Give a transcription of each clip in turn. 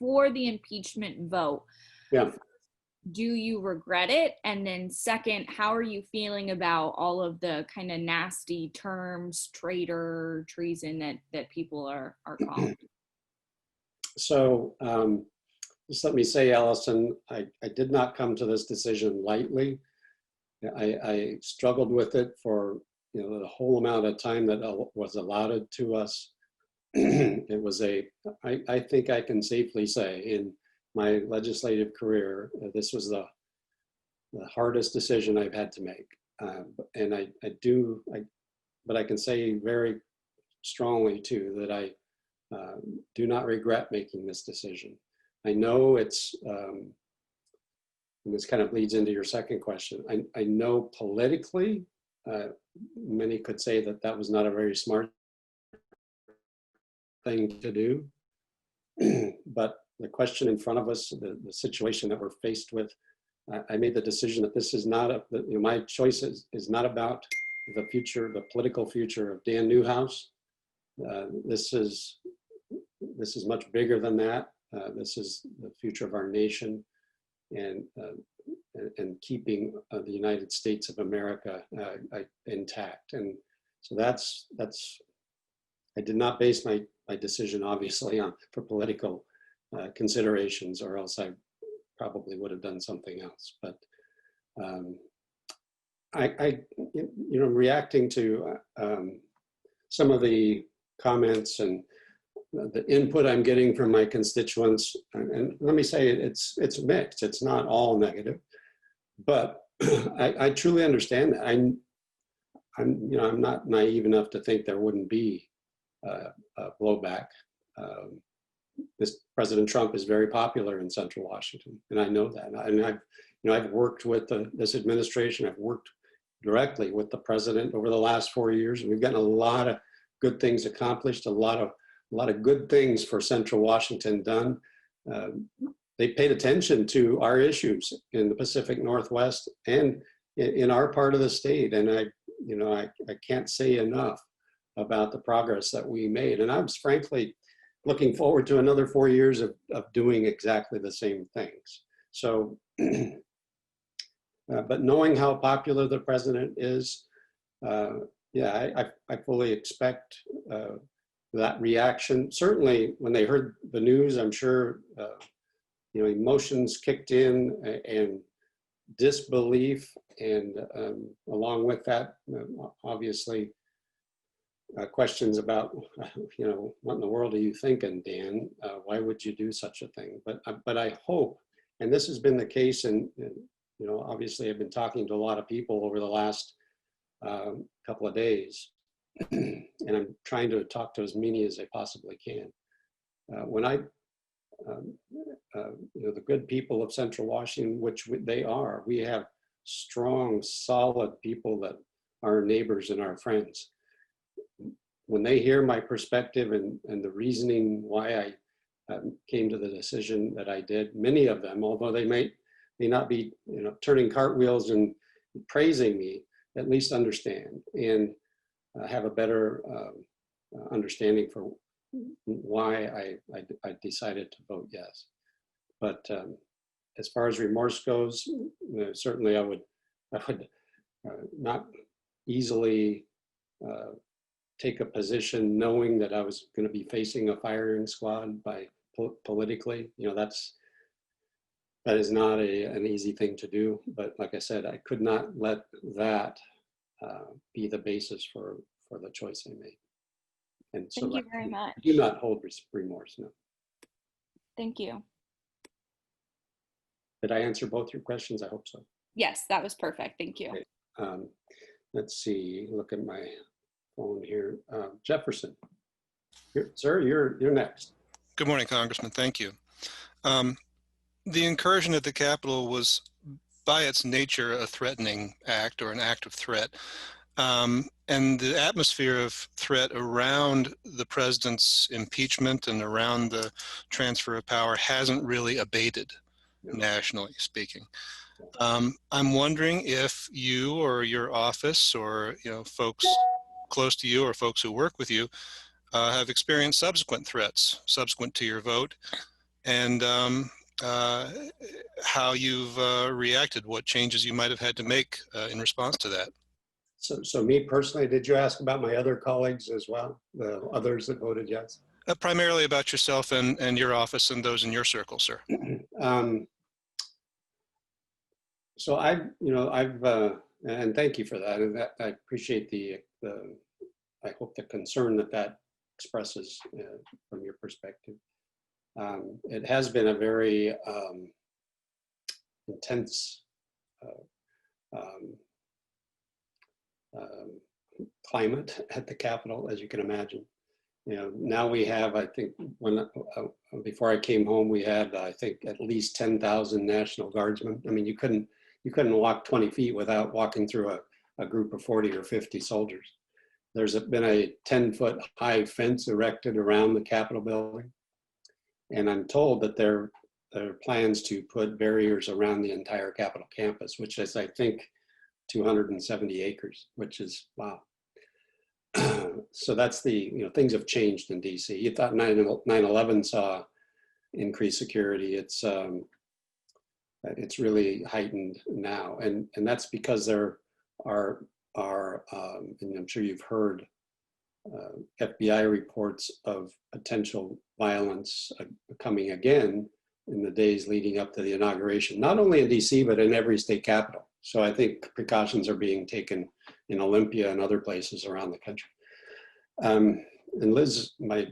for the impeachment vote. Yeah. Do you regret it? And then second, how are you feeling about all of the kind of nasty terms, traitor, treason that people are calling? So just let me say, Allison, I did not come to this decision lightly. I struggled with it for the whole amount of time that was allotted to us. It was I think I can safely say in my legislative career, this was the hardest decision I've had to make. And but I can say very strongly too that I do not regret making this decision. I know it's, and this kind of leads into your second question. I know politically, many could say that that was not a very smart thing to do, but the question in front of us, the situation that we're faced with, I made the decision that this is not my choice is not about the future, the political future of Dan Newhouse. This is much bigger than that. This is the future of our nation and keeping the United States of America intact. And so that's I did not base my decision obviously for political considerations, or else I probably would have done something else. But reacting to some of the comments and the input I'm getting from my constituents, and let me say it's mixed. It's not all negative, but I truly understand that. I'm not naive enough to think there wouldn't be blowback. This President Trump is very popular in Central Washington, and I know that. And I've worked with this administration. I've worked directly with the president over the last 4 years, and we've gotten a lot of good things accomplished. A lot of good things for Central Washington done. They paid attention to our issues in the Pacific Northwest and in our part of the state, and I can't say enough about the progress that we made. And I was frankly looking forward to another 4 years of doing exactly the same things. So, but knowing how popular the president is, I fully expect that reaction. Certainly when they heard the news, I'm sure, emotions kicked in and disbelief, and along with that, obviously, questions about, what in the world are you thinking, Dan? Why would you do such a thing? But I hope, and this has been the case, and obviously I've been talking to a lot of people over the last couple of days, and I'm trying to talk to as many as I possibly can. The good people of Central Washington, which they are, we have strong, solid people that are neighbors and our friends. When they hear my perspective and the reasoning why I came to the decision that I did, many of them, although they may not be turning cartwheels and praising me, at least understand and have a better understanding for why I decided to vote yes. But as far as remorse goes, certainly I would not easily take a position knowing that I was going to be facing a firing squad politically. That is not an easy thing to do. But like I said, I could not let that be the basis for the choice I made. And so thank you very much. I do not hold remorse, no. Thank you. Did I answer both your questions? I hope so. Yes, that was perfect. Thank you. Okay. Let's see, look at my phone here. Jefferson, sir, you're next. Good morning, Congressman. Thank you. The incursion at the Capitol was, by its nature, a threatening act or an act of threat. And the atmosphere of threat around the president's impeachment and around the transfer of power hasn't really abated, nationally speaking. I'm wondering if you or your office or folks close to you or folks who work with you have experienced subsequent threats subsequent to your vote, and uh, how you've reacted, what changes you might have had to make in response to that. So me personally, did you ask about my other colleagues as well, the others that voted yes? Primarily about yourself and your office and those in your circle, sir. um, so and thank you for that. And that, I appreciate I hope the concern that expresses from your perspective. It has been a very intense um, um, climate at the Capitol, as you can imagine. Now we have, I think, before I came home, we had, I think, at least 10,000 National Guardsmen. I mean, you couldn't walk 20 feet without walking through a group of 40 or 50 soldiers. There's been a 10-foot high fence erected around the Capitol building. And I'm told that there are plans to put barriers around the entire Capitol campus, which is, I think, 270 acres, which is, wow. So that's things have changed in DC. You thought 9/11 saw increased security. It's really heightened now. And that's because there are, and I'm sure you've heard, FBI reports of potential violence coming again in the days leading up to the inauguration, not only in DC, but in every state capital. So I think precautions are being taken in Olympia and other places around the country. And Liz, my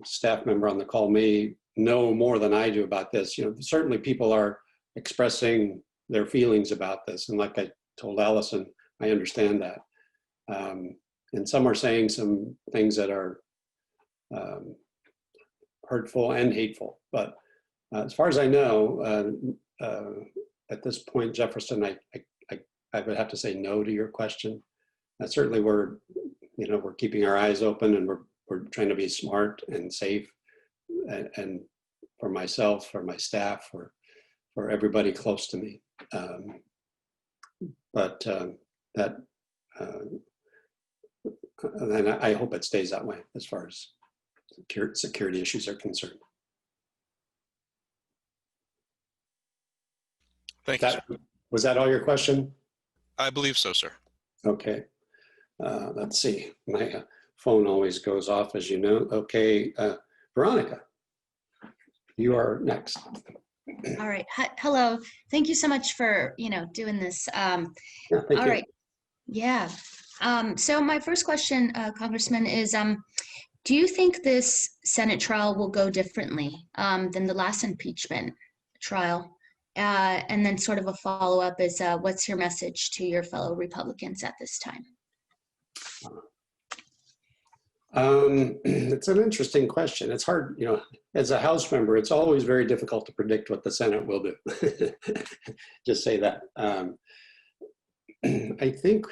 staff member on the call, may know more than I do about this. Certainly people are expressing their feelings about this. And like I told Allison, I understand that. And some are saying some things that are hurtful and hateful. But as far as I know, at this point, Jefferson, I would have to say no to your question. Certainly we're keeping our eyes open, and we're trying to be smart and safe, and for myself, for my staff, for everybody close to me. And I hope it stays that way as far as security issues are concerned. Thank you, sir. Was that all your question? I believe so, sir. Okay. Let's see. My phone always goes off, as you know. Okay. Veronica, you are next. All right. Hello. Thank you so much for, doing this. Yeah, thank you. All right. Yeah. So my first question, Congressman, is do you think this Senate trial will go differently than the last impeachment trial? And then sort of a follow-up is what's your message to your fellow Republicans at this time? It's an interesting question. It's hard, as a House member, it's always very difficult to predict what the Senate will do. Just say that. I think,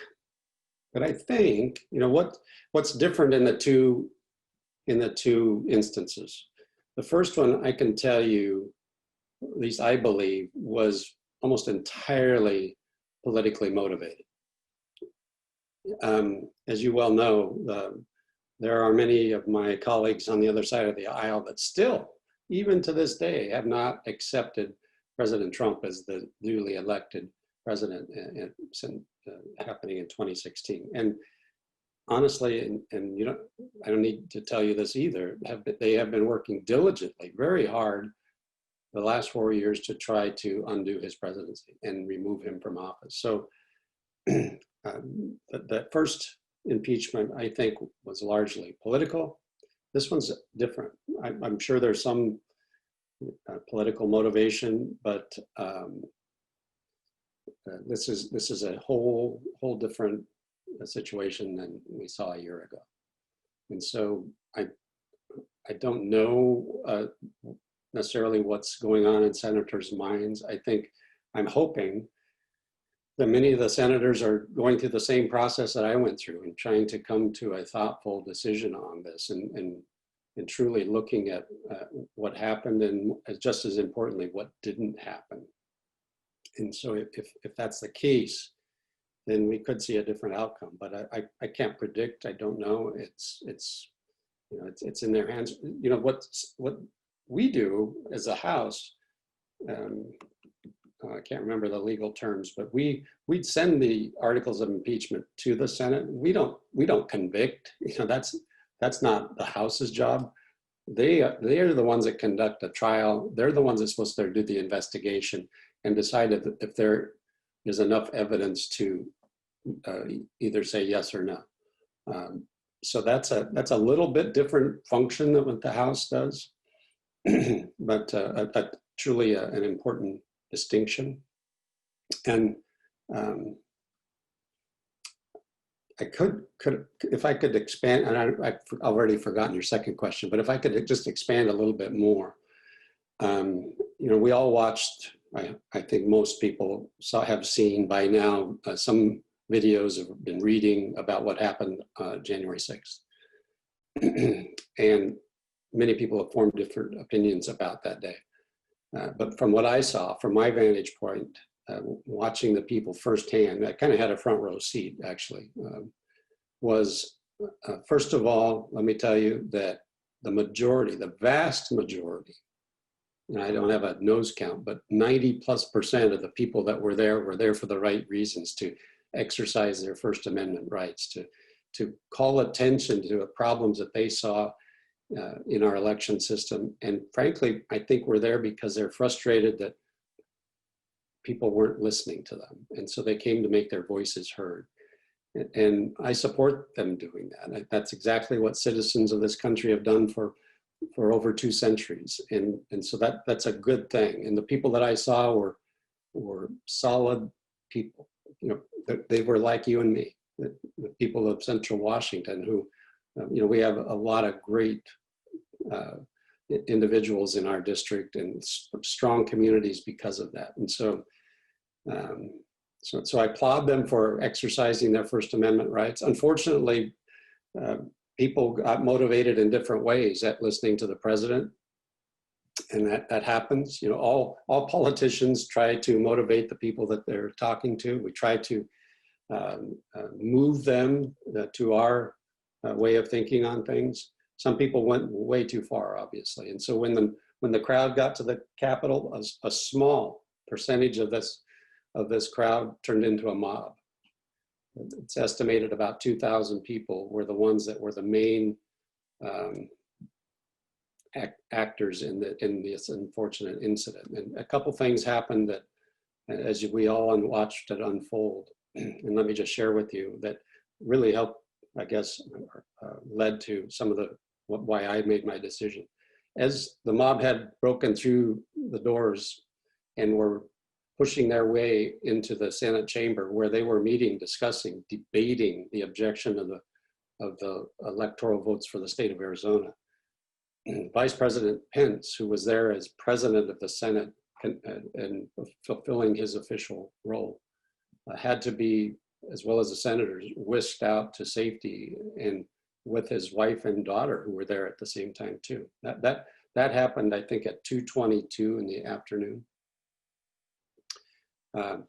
what's different in the two instances. The first one, I can tell you, at least I believe, was almost entirely politically motivated. As you well know, there are many of my colleagues on the other side of the aisle that still, even to this day, have not accepted President Trump as the duly elected president happening in 2016. And honestly, and I don't need to tell you this either, they have been working diligently, very hard, the last 4 years to try to undo his presidency and remove him from office. So the first impeachment, I think, was largely political. This one's different. I'm sure there's some political motivation, but this is a whole different situation than we saw a year ago. And so I don't know necessarily what's going on in senators' minds. I'm hoping that many of the senators are going through the same process that I went through and trying to come to a thoughtful decision on this and truly looking at what happened and, just as importantly, what didn't happen. And so if that's the case, then we could see a different outcome. But I can't predict. I don't know. It's in their hands. What we do as a House, I can't remember the legal terms, but we'd send the articles of impeachment to the Senate. We don't convict. That's not the House's job. They are the ones that conduct a trial. They're the ones that's supposed to do the investigation and decide if there is enough evidence to either say yes or no. So that's a little bit different function than what the House does, but truly an important distinction. And I could if I could expand, and I've already forgotten your second question, but if I could just expand a little bit more. We all watched, I think most people have seen by now, some videos have been reading about what happened January 6th. And many people have formed different opinions about that day. But from what I saw, from my vantage point, watching the people firsthand, I kind of had a front row seat actually, was first of all, let me tell you that the vast majority, and I don't have a nose count, but 90+% of the people that were there for the right reasons, to exercise their First Amendment rights, to call attention to the problems that they saw in our election system. And frankly, I think we're there because they're frustrated that people weren't listening to them. And so they came to make their voices heard. And I support them doing that. That's exactly what citizens of this country have done for over 2 centuries. And so that's a good thing. And the people that I saw were solid people. They were like you and me, the people of Central Washington who, we have a lot of great individuals in our district and strong communities because of that. And so I applaud them for exercising their First Amendment rights. Unfortunately, people got motivated in different ways at listening to the president, and that happens. All politicians try to motivate the people that they're talking to. We try to move them to our way of thinking on things. Some people went way too far, obviously. And so when the crowd got to the Capitol, a small percentage of this crowd turned into a mob. It's estimated about 2,000 people were the ones that were the main actors in this unfortunate incident. And a couple things happened that, as we all watched it unfold, and let me just share with you, that really helped, I guess, led to some of why I made my decision. As the mob had broken through the doors and were pushing their way into the Senate chamber, where they were meeting, discussing, debating the objection of the electoral votes for the state of Arizona, Vice President Pence, who was there as president of the Senate and fulfilling his official role, had to be, as well as the senators, whisked out to safety, and with his wife and daughter, who were there at the same time too. That happened, I think, at 2:22 in the afternoon.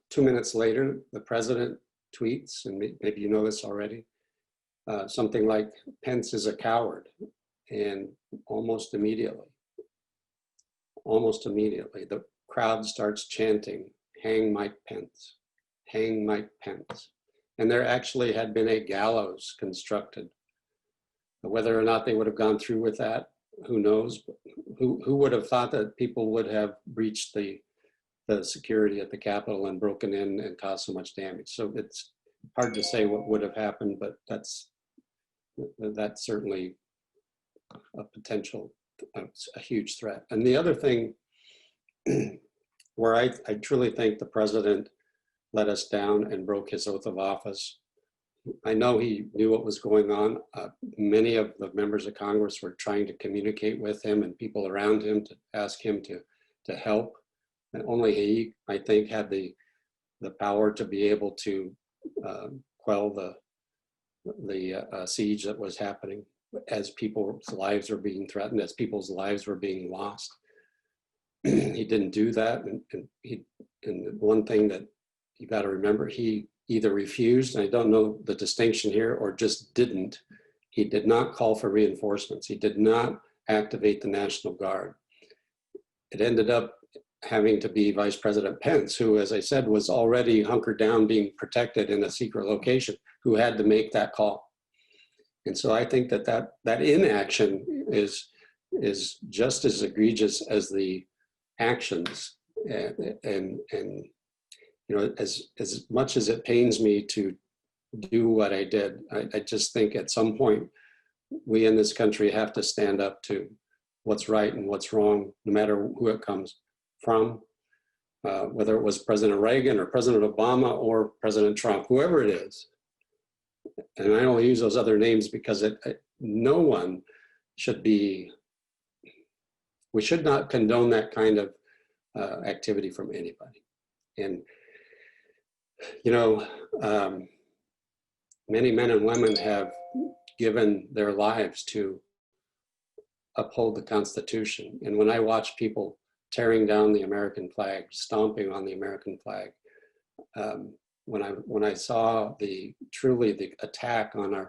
2 minutes later, the president tweets, and maybe you know this already, something like, "Pence is a coward." And almost immediately, the crowd starts chanting, "Hang Mike Pence, hang Mike Pence." And there actually had been a gallows constructed. Whether or not they would have gone through with that, who knows? But who would have thought that people would have breached the security at the Capitol and broken in and caused so much damage? So it's hard to say what would have happened, but that's certainly a potential, a huge threat. And the other thing where I truly think the president let us down and broke his oath of office, I know he knew what was going on. Many of the members of Congress were trying to communicate with him and people around him to ask him to help. And only he, I think, had the power to be able to quell the siege that was happening as people's lives were being threatened, as people's lives were being lost. He didn't do that. And one thing that you got to remember, he either refused, and I don't know the distinction here, or just didn't. He did not call for reinforcements. He did not activate the National Guard. it ended up having to be Vice President Pence, who, as I said, was already hunkered down, being protected in a secret location, who had to make that call. And so I think that inaction is just as egregious as the actions. And you know, as much as it pains me to do what I did, I just think at some point we in this country have to stand up to what's right and what's wrong, no matter who it comes from, whether it was President Reagan or President Obama or President Trump, whoever it is. And I only use those other names because no one should be, we should not condone that kind of activity from anybody. And, you know, many men and women have given their lives to uphold the Constitution. And when I watch people tearing down the American flag, stomping on the American flag, when I saw the attack on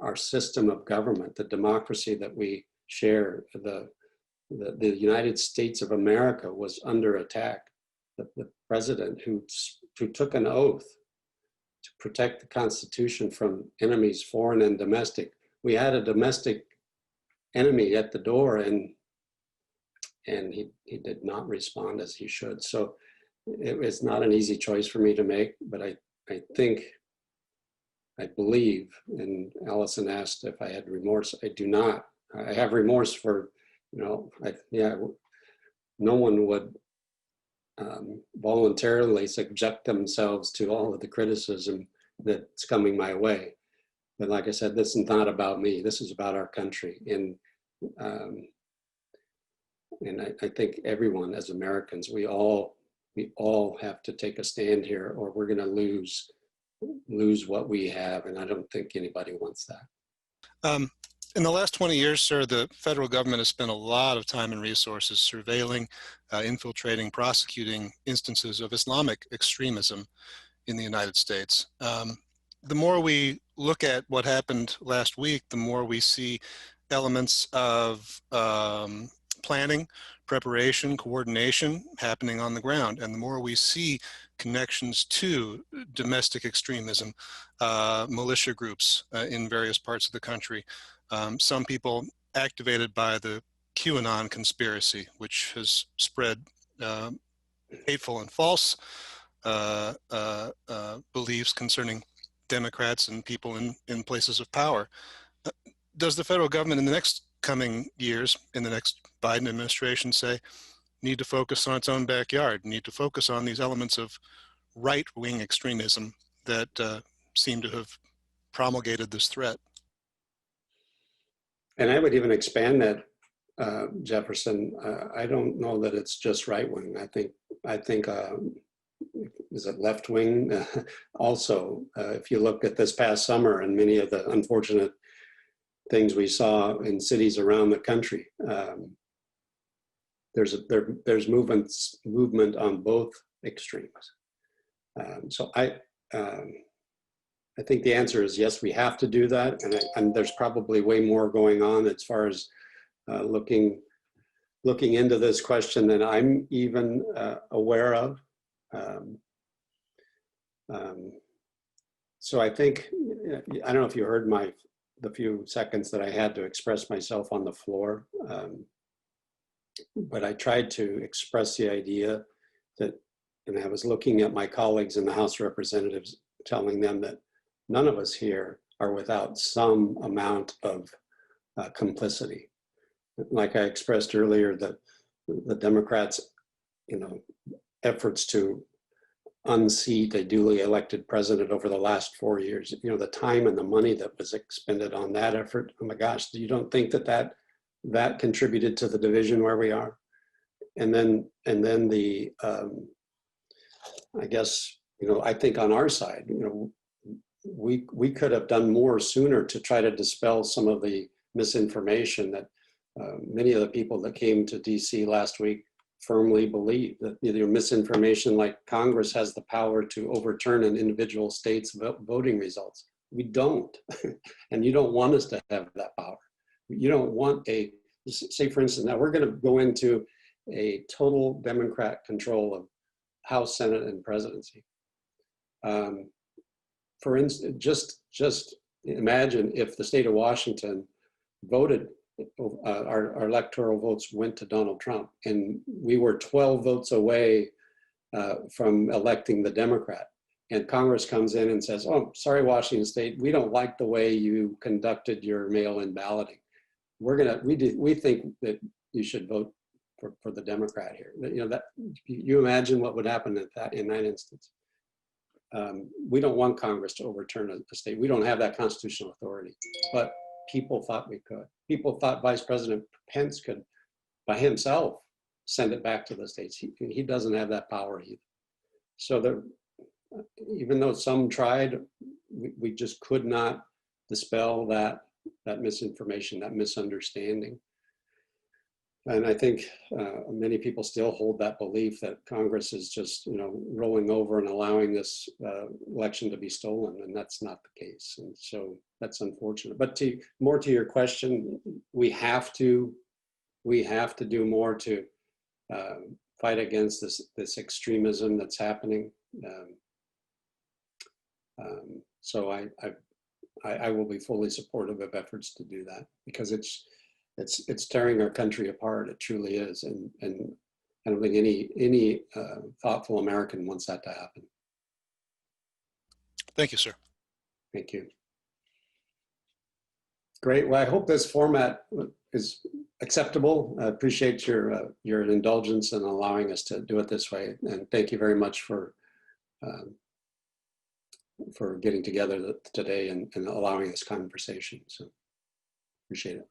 our system of government, the democracy that we share, the United States of America was under attack. The president who took an oath to protect the Constitution from enemies, foreign and domestic. We had a domestic enemy at the door, and he did not respond as he should. So it was not an easy choice for me to make, but I believe, and Allison asked if I had remorse. I do not. I have remorse for, you know, no one would voluntarily subject themselves to all of the criticism that's coming my way. But like I said, this is not about me. This is about our country. And I think everyone, as Americans, we all have to take a stand here, or we're going to lose what we have. And I don't think anybody wants that. In the last 20 years, sir, the federal government has spent a lot of time and resources surveilling, infiltrating, prosecuting instances of Islamic extremism in the United States. The more we look at what happened last week, the more we see elements of planning, preparation, coordination happening on the ground. And the more we see connections to domestic extremism, militia groups in various parts of the country. Some people activated by the QAnon conspiracy, which has spread hateful and false beliefs concerning Democrats and people in places of power. Does the federal government in the next coming years, in the next Biden administration, say, need to focus on its own backyard, need to focus on these elements of right-wing extremism that seem to have promulgated this threat? And I would even expand that, Jefferson. I don't know that it's just right wing. I think is it left wing? Also, if you look at this past summer and many of the unfortunate things we saw in cities around the country, there's movement on both extremes. So I think the answer is yes, we have to do that, and there's probably way more going on as far as looking into this question than I'm even aware of. So I think, I don't know if you heard the few seconds that I had to express myself on the floor, but I tried to express the idea that, and I was looking at my colleagues in the House of Representatives, telling them that none of us here are without some amount of complicity. Like I expressed earlier, that the Democrats, efforts to unseat a duly elected president over the last 4 years, the time and the money that was expended on that effort, oh my gosh, you don't think that contributed to the division where we are? And then the, I guess, I think on our side, we could have done more sooner to try to dispel some of the misinformation that many of the people that came to DC last week firmly believe, that either misinformation like Congress has the power to overturn an individual state's voting results. We don't, and you don't want us to have that power. You don't want a say for instance, now we're going to go into a total Democrat control of House, Senate, and presidency. For instance, just imagine if the state of Washington voted, our electoral votes went to Donald Trump, and we were 12 votes away from electing the Democrat. And Congress comes in and says, "Oh, sorry, Washington State, we don't like the way you conducted your mail-in balloting. We think that you should vote for the Democrat here." You know, that you imagine what would happen in that instance. We don't want Congress to overturn a state. We don't have that constitutional authority, but people thought we could. People thought Vice President Pence could, by himself, send it back to the states. He doesn't have that power either. So even though some tried, we just could not dispel that misinformation, that misunderstanding. And I think many people still hold that belief that Congress is just, you know, rolling over and allowing this election to be stolen, and that's not the case. And so that's unfortunate. But more to your question, we have to do more to fight against this extremism that's happening. So I will be fully supportive of efforts to do that, because it's tearing our country apart. It truly is, and I don't think any thoughtful American wants that to happen. Thank you, sir. Thank you. Great. Well, I hope this format is acceptable. I appreciate your indulgence in allowing us to do it this way, and thank you very much for getting together today and allowing this conversation. So appreciate it.